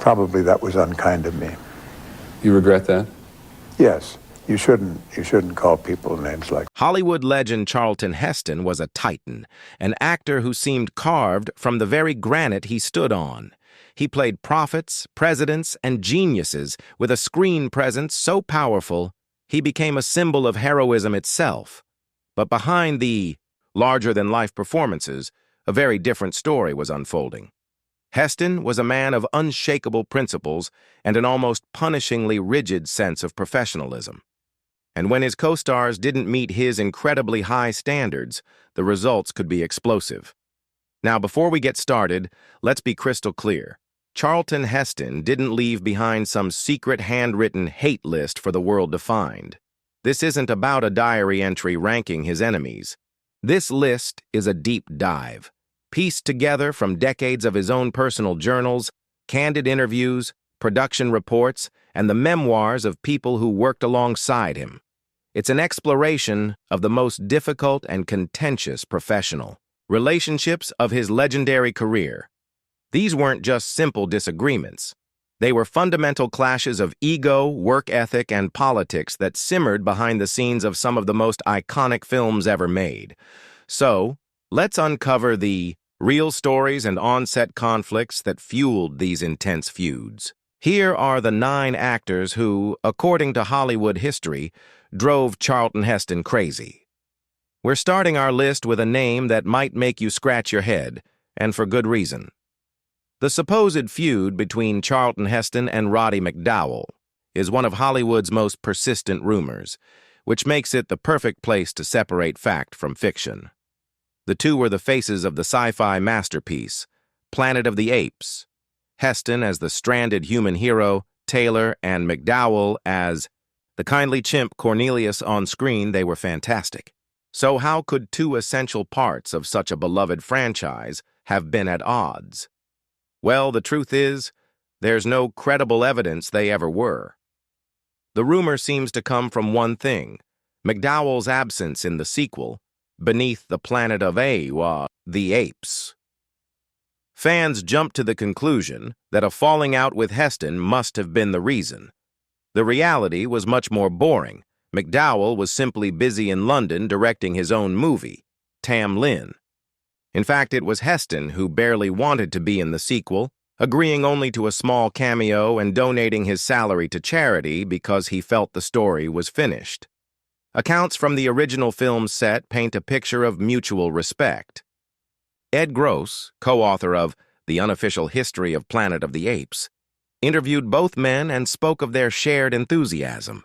probably that was unkind of me. You regret that? Yes, you shouldn't call people names like Hollywood legend Charlton Heston was a titan, an actor who seemed carved from the very granite he stood on. He played prophets, presidents, and geniuses with a screen presence so powerful he became a symbol of heroism itself. But behind the larger-than-life performances, a very different story was unfolding. Heston was a man of unshakable principles and an almost punishingly rigid sense of professionalism. And when his co-stars didn't meet his incredibly high standards, the results could be explosive. Now, before we get started, let's be crystal clear. Charlton Heston didn't leave behind some secret handwritten hate list for the world to find. This isn't about a diary entry ranking his enemies. This list is a deep dive, pieced together from decades of his own personal journals, candid interviews, production reports, and the memoirs of people who worked alongside him. It's an exploration of the most difficult and contentious professional relationships of his legendary career. These weren't just simple disagreements. They were fundamental clashes of ego, work ethic, and politics that simmered behind the scenes of some of the most iconic films ever made. So, let's uncover the real stories and on-set conflicts that fueled these intense feuds. Here are the 9 actors who, according to Hollywood history, drove Charlton Heston crazy. We're starting our list with a name that might make you scratch your head, and for good reason. The supposed feud between Charlton Heston and Roddy McDowall is one of Hollywood's most persistent rumors, which makes it the perfect place to separate fact from fiction. The two were the faces of the sci-fi masterpiece, Planet of the Apes. Heston as the stranded human hero, Taylor, and McDowall as the kindly chimp Cornelius on screen. They were fantastic. So how could two essential parts of such a beloved franchise have been at odds? Well, the truth is, there's no credible evidence they ever were. The rumor seems to come from one thing: McDowall's absence in the sequel, Beneath the Planet of the Apes. Fans jumped to the conclusion that a falling out with Heston must have been the reason. The reality was much more boring. McDowall was simply busy in London directing his own movie, Tam Lin. In fact, it was Heston who barely wanted to be in the sequel, agreeing only to a small cameo and donating his salary to charity because he felt the story was finished. Accounts from the original film's set paint a picture of mutual respect. Ed Gross, co-author of The Unofficial History of Planet of the Apes, interviewed both men and spoke of their shared enthusiasm.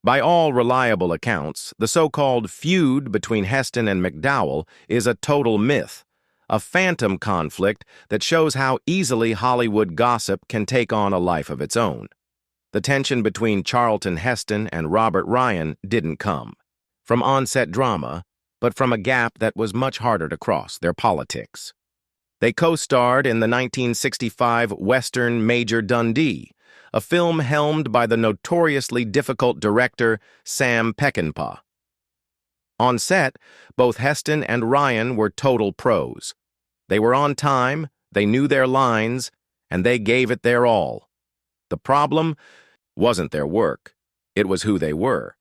By all reliable accounts, the so-called feud between Heston and McDowall is a total myth, a phantom conflict that shows how easily Hollywood gossip can take on a life of its own. The tension between Charlton Heston and Robert Ryan didn't come from on-set drama, but from a gap that was much harder to cross: their politics. They co-starred in the 1965 Western Major Dundee, a film helmed by the notoriously difficult director Sam Peckinpah. On set, both Heston and Ryan were total pros. They were on time, they knew their lines, and they gave it their all. The problem wasn't their work, it was who they were.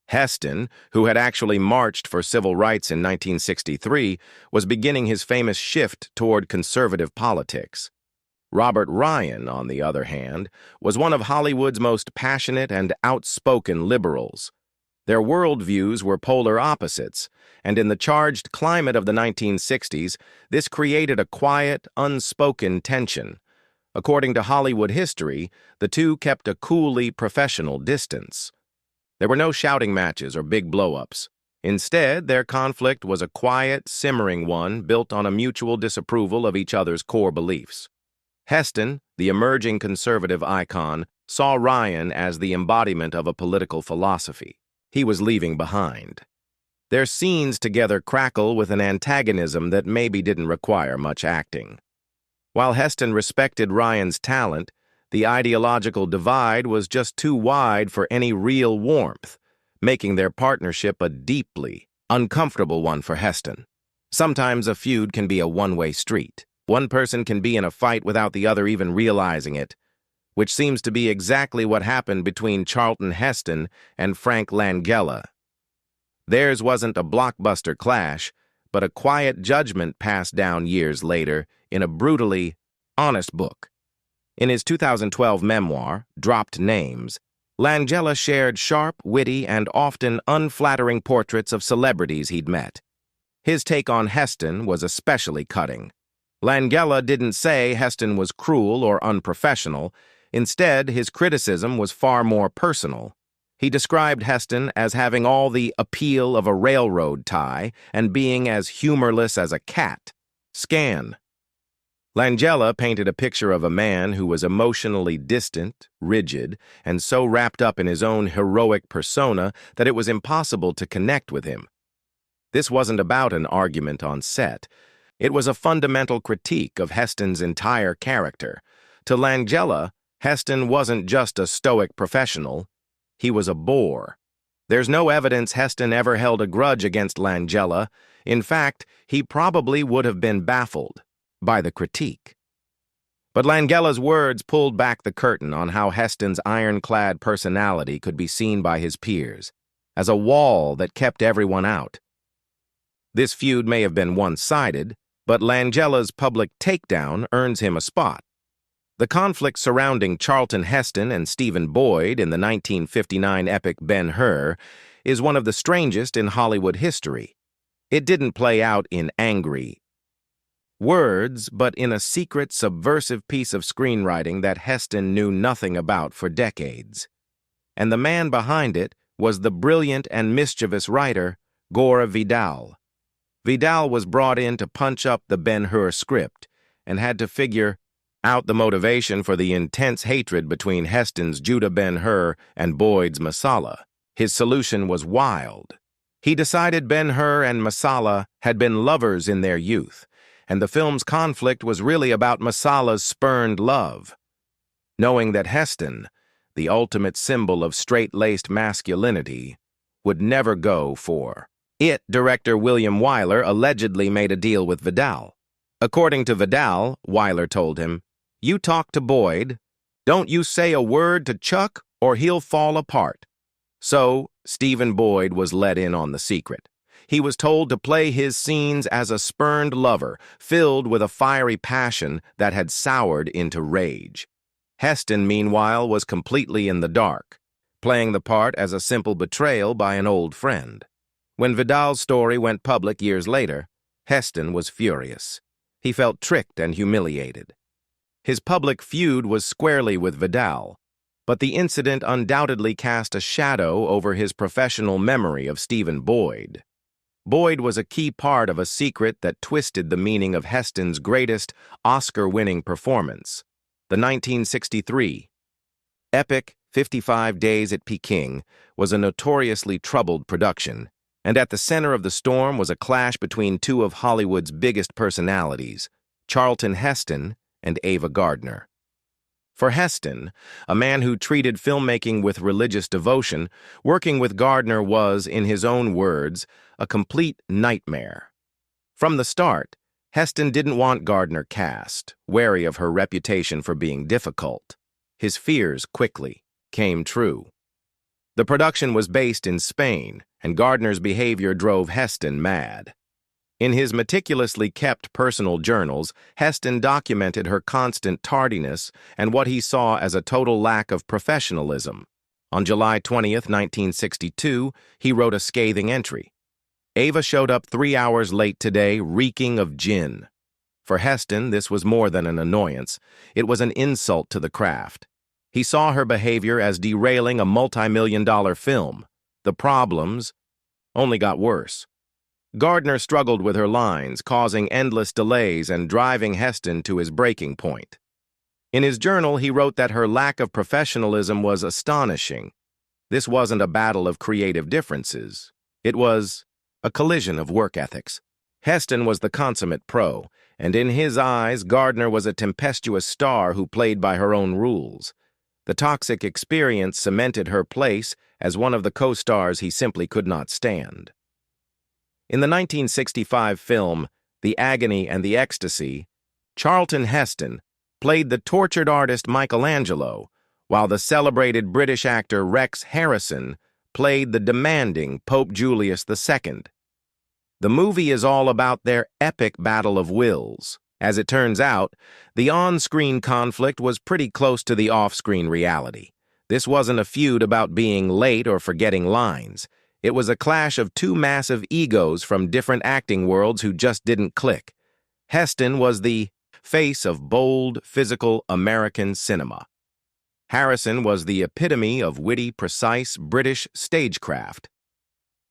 Heston, who had actually marched for civil rights in 1963, was beginning his famous shift toward conservative politics. Robert Ryan, on the other hand, was one of Hollywood's most passionate and outspoken liberals. Their worldviews were polar opposites, and in the charged climate of the 1960s, this created a quiet, unspoken tension. According to Hollywood history, the two kept a coolly professional distance. There were no shouting matches or big blow-ups. Instead, their conflict was a quiet, simmering one built on a mutual disapproval of each other's core beliefs. Heston, the emerging conservative icon, saw Ryan as the embodiment of a political philosophy he was leaving behind. Their scenes together crackle with an antagonism that maybe didn't require much acting. While Heston respected Ryan's talent, the ideological divide was just too wide for any real warmth, making their partnership a deeply uncomfortable one for Heston. Sometimes a feud can be a one-way street. One person can be in a fight without the other even realizing it. which seems to be exactly what happened between Charlton Heston and Frank Langella. Theirs wasn't a blockbuster clash, but a quiet judgment passed down years later in a brutally honest book. In his 2012 memoir, Dropped Names, Langella shared sharp, witty, and often unflattering portraits of celebrities he'd met. His take on Heston was especially cutting. Langella didn't say Heston was cruel or unprofessional. Instead, his criticism was far more personal. He described Heston as having all the appeal of a railroad tie and being as humorless as a cat. Scan. Langella painted a picture of a man who was emotionally distant, rigid, and so wrapped up in his own heroic persona that it was impossible to connect with him. This wasn't about an argument on set. It was a fundamental critique of Heston's entire character. To Langella, Heston wasn't just a stoic professional. He was a bore. There's no evidence Heston ever held a grudge against Langella. In fact, he probably would have been baffled by the critique. But Langella's words pulled back the curtain on how Heston's ironclad personality could be seen by his peers, as a wall that kept everyone out. This feud may have been one-sided, but Langella's public takedown earns him a spot. The conflict surrounding Charlton Heston and Stephen Boyd in the 1959 epic Ben-Hur is one of the strangest in Hollywood history. It didn't play out in angry words, but in a secret, subversive piece of screenwriting that Heston knew nothing about for decades. And the man behind it was the brilliant and mischievous writer, Gore Vidal. Vidal was brought in to punch up the Ben-Hur script and had to figure out the motivation for the intense hatred between Heston's Judah Ben-Hur and Boyd's Masala. His solution was wild. He decided Ben-Hur and Masala had been lovers in their youth, and the film's conflict was really about Masala's spurned love. Knowing that Heston, the ultimate symbol of straight-laced masculinity, would never go for it, director William Wyler allegedly made a deal with Vidal. According to Vidal, Wyler told him, "You talk to Boyd. Don't you say a word to Chuck or he'll fall apart." So, Stephen Boyd was let in on the secret. He was told to play his scenes as a spurned lover, filled with a fiery passion that had soured into rage. Heston, meanwhile, was completely in the dark, playing the part as a simple betrayal by an old friend. When Vidal's story went public years later, Heston was furious. He felt tricked and humiliated. His public feud was squarely with Vidal, but the incident undoubtedly cast a shadow over his professional memory of Stephen Boyd. Boyd was a key part of a secret that twisted the meaning of Heston's greatest Oscar-winning performance, the 1963 epic 55 Days at Peking was a notoriously troubled production, and at the center of the storm was a clash between two of Hollywood's biggest personalities, Charlton Heston and Ava Gardner. For Heston, a man who treated filmmaking with religious devotion, working with Gardner was, in his own words, a complete nightmare. From the start, Heston didn't want Gardner cast, wary of her reputation for being difficult. His fears quickly came true. The production was based in Spain, and Gardner's behavior drove Heston mad. In his meticulously kept personal journals, Heston documented her constant tardiness and what he saw as a total lack of professionalism. On July 20th, 1962, he wrote a scathing entry. "Ava showed up 3 hours late today, reeking of gin." For Heston, this was more than an annoyance. It was an insult to the craft. He saw her behavior as derailing a multi-million-dollar film. The problems only got worse. Gardner struggled with her lines, causing endless delays and driving Heston to his breaking point. In his journal, he wrote that her lack of professionalism was astonishing. This wasn't a battle of creative differences. It was a collision of work ethics. Heston was the consummate pro, and in his eyes, Gardner was a tempestuous star who played by her own rules. The toxic experience cemented her place as one of the co-stars he simply could not stand. In the 1965 film, The Agony and the Ecstasy, Charlton Heston, played the tortured artist Michelangelo, while the celebrated British actor Rex Harrison played the demanding Pope Julius II. The movie is all about their epic battle of wills. As it turns out, the on-screen conflict was pretty close to the off-screen reality. This wasn't a feud about being late or forgetting lines. It was a clash of two massive egos from different acting worlds who just didn't click. Heston was the face of bold, physical American cinema. Harrison was the epitome of witty, precise British stagecraft.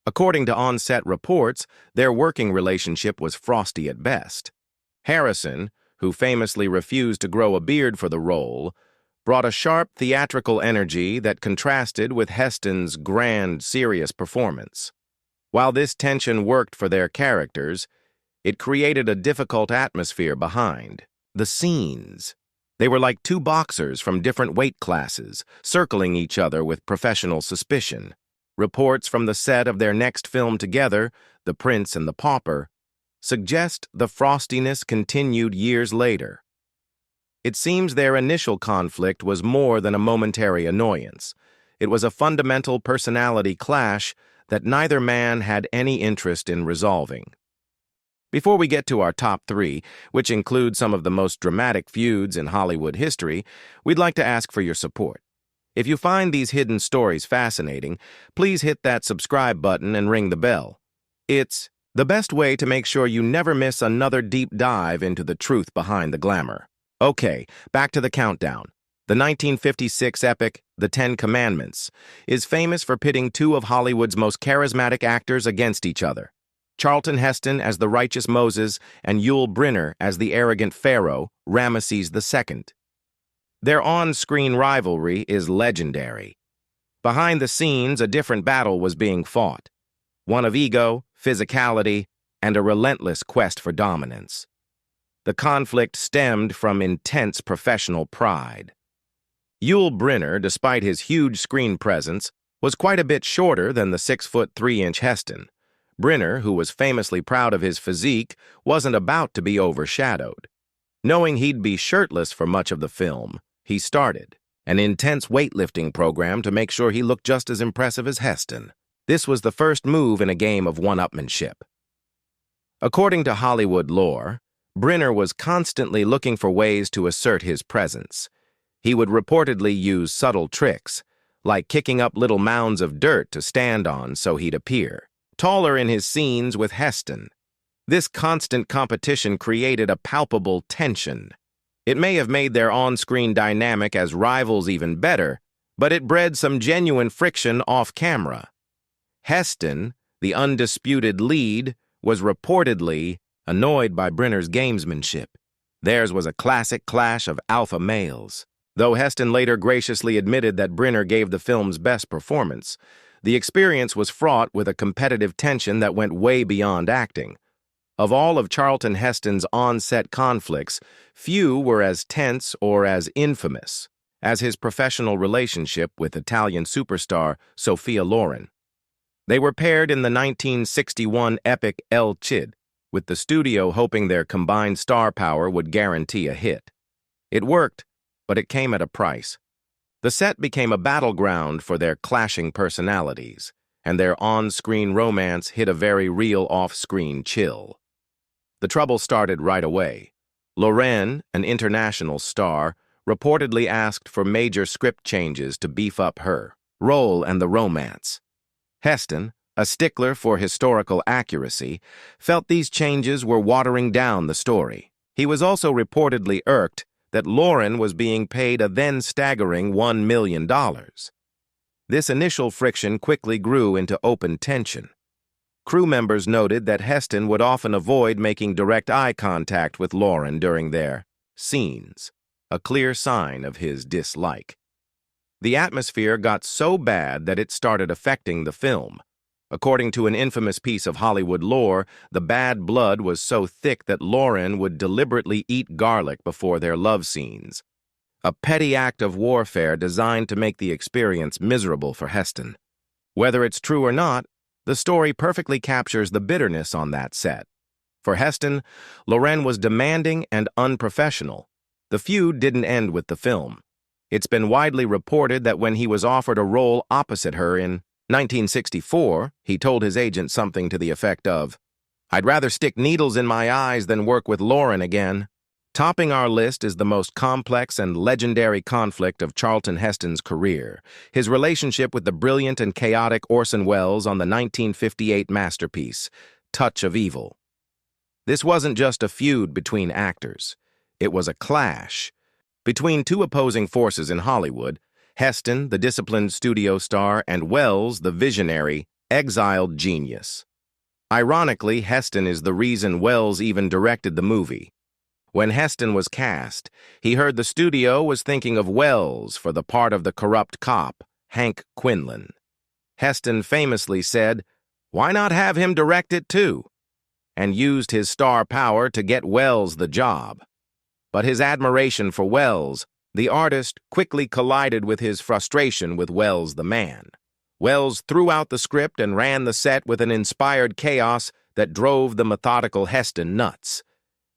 According to on-set reports, their working relationship was frosty at best. Harrison, who famously refused to grow a beard for the role, brought a sharp theatrical energy that contrasted with Heston's grand, serious performance. While this tension worked for their characters, it created a difficult atmosphere behind the scenes. They were like two boxers from different weight classes, circling each other with professional suspicion. Reports from the set of their next film together, The Prince and the Pauper, suggest the frostiness continued years later. It seems their initial conflict was more than a momentary annoyance. It was a fundamental personality clash that neither man had any interest in resolving. Before we get to our top three, which include some of the most dramatic feuds in Hollywood history, we'd like to ask for your support. If you find these hidden stories fascinating, please hit that subscribe button and ring the bell. It's the best way to make sure you never miss another deep dive into the truth behind the glamour. Okay, back to the countdown. The 1956 epic, The Ten Commandments, is famous for pitting two of Hollywood's most charismatic actors against each other. Charlton Heston as the righteous Moses and Yul Brynner as the arrogant Pharaoh, Ramesses II. Their on-screen rivalry is legendary. Behind the scenes, a different battle was being fought. One of ego, physicality, and a relentless quest for dominance. The conflict stemmed from intense professional pride. Yul Brynner, despite his huge screen presence, was quite a bit shorter than the 6'3" Heston. Brynner, who was famously proud of his physique, wasn't about to be overshadowed. Knowing he'd be shirtless for much of the film, he started an intense weightlifting program to make sure he looked just as impressive as Heston. This was the first move in a game of one-upmanship. According to Hollywood lore, Brynner was constantly looking for ways to assert his presence. He would reportedly use subtle tricks, like kicking up little mounds of dirt to stand on so he'd appear taller in his scenes with Heston. This constant competition created a palpable tension. It may have made their on-screen dynamic as rivals even better, but it bred some genuine friction off-camera. Heston, the undisputed lead, was reportedly annoyed by Brynner's gamesmanship. Theirs was a classic clash of alpha males. Though Heston later graciously admitted that Brynner gave the film's best performance, the experience was fraught with a competitive tension that went way beyond acting. Of all of Charlton Heston's on-set conflicts, few were as tense or as infamous as his professional relationship with Italian superstar Sophia Loren. They were paired in the 1961 epic El Cid, with the studio hoping their combined star power would guarantee a hit. It worked, but it came at a price. The set became a battleground for their clashing personalities, and their on-screen romance hit a very real off-screen chill. The trouble started right away. Loren, an international star, reportedly asked for major script changes to beef up her role and the romance. Heston, a stickler for historical accuracy, felt these changes were watering down the story. He was also reportedly irked that Loren was being paid a then staggering $1 million. This initial friction quickly grew into open tension. Crew members noted that Heston would often avoid making direct eye contact with Loren during their scenes, a clear sign of his dislike. The atmosphere got so bad that it started affecting the film. According to an infamous piece of Hollywood lore, the bad blood was so thick that Loren would deliberately eat garlic before their love scenes. A petty act of warfare designed to make the experience miserable for Heston. Whether it's true or not, the story perfectly captures the bitterness on that set. For Heston, Loren was demanding and unprofessional. The feud didn't end with the film. It's been widely reported that when he was offered a role opposite her in 1964, he told his agent something to the effect of, "I'd rather stick needles in my eyes than work with Loren again." Topping our list is the most complex and legendary conflict of Charlton Heston's career, his relationship with the brilliant and chaotic Orson Welles on the 1958 masterpiece, Touch of Evil. This wasn't just a feud between actors. It was a clash. Between two opposing forces in Hollywood, Heston, the disciplined studio star, and Welles, the visionary, exiled genius. Ironically, Heston is the reason Welles even directed the movie. When Heston was cast, he heard the studio was thinking of Welles for the part of the corrupt cop, Hank Quinlan. Heston famously said, "Why not have him direct it too?" and used his star power to get Welles the job. But his admiration for Welles, the artist, quickly collided with his frustration with Welles the man. Welles threw out the script and ran the set with an inspired chaos that drove the methodical Heston nuts.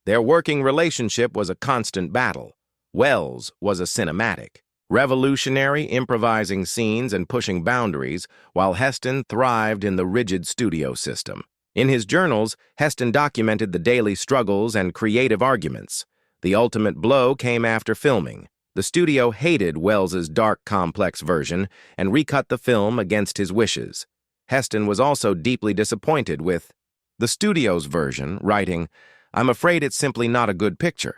Their working relationship was a constant battle. Welles was a cinematic, revolutionary, improvising scenes and pushing boundaries, while Heston thrived in the rigid studio system. In his journals, Heston documented the daily struggles and creative arguments. The ultimate blow came after filming. The studio hated Welles's dark, complex version and recut the film against his wishes. Heston was also deeply disappointed with the studio's version, writing, "I'm afraid it's simply not a good picture."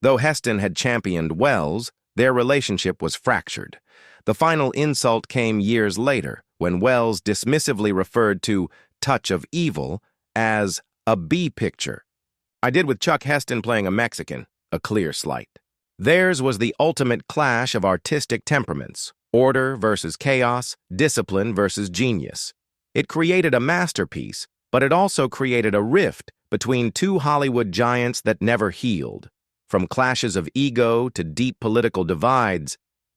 Though Heston had championed Welles, their relationship was fractured. The final insult came years later, when Welles dismissively referred to Touch of Evil as a B picture. "I did with Chuck Heston playing a Mexican," a clear slight. Theirs was the ultimate clash of artistic temperaments, order versus chaos, discipline versus genius. It created a masterpiece, but it also created a rift between two Hollywood giants that never healed. From clashes of ego to deep political divides,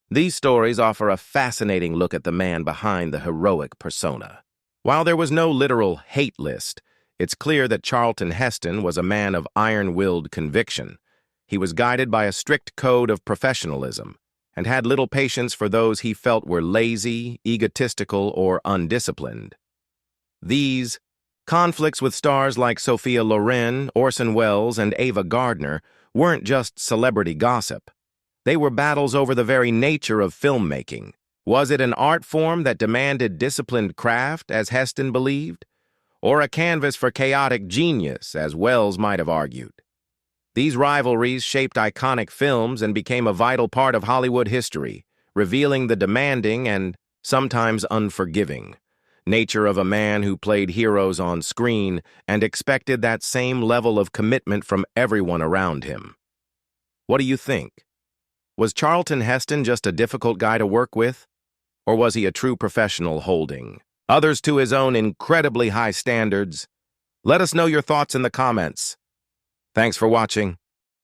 these stories offer a fascinating look at the man behind the heroic persona. While there was no literal hate list, it's clear that Charlton Heston was a man of iron-willed conviction. He was guided by a strict code of professionalism and had little patience for those he felt were lazy, egotistical, or undisciplined. These conflicts with stars like Sophia Loren, Orson Welles, and Ava Gardner weren't just celebrity gossip. They were battles over the very nature of filmmaking. Was it an art form that demanded disciplined craft, as Heston believed, or a canvas for chaotic genius, as Welles might have argued? These rivalries shaped iconic films and became a vital part of Hollywood history, revealing the demanding and sometimes unforgiving nature of a man who played heroes on screen and expected that same level of commitment from everyone around him. What do you think? Was Charlton Heston just a difficult guy to work with? Or was he a true professional holding others to his own incredibly high standards? Let us know your thoughts in the comments. Thanks for watching.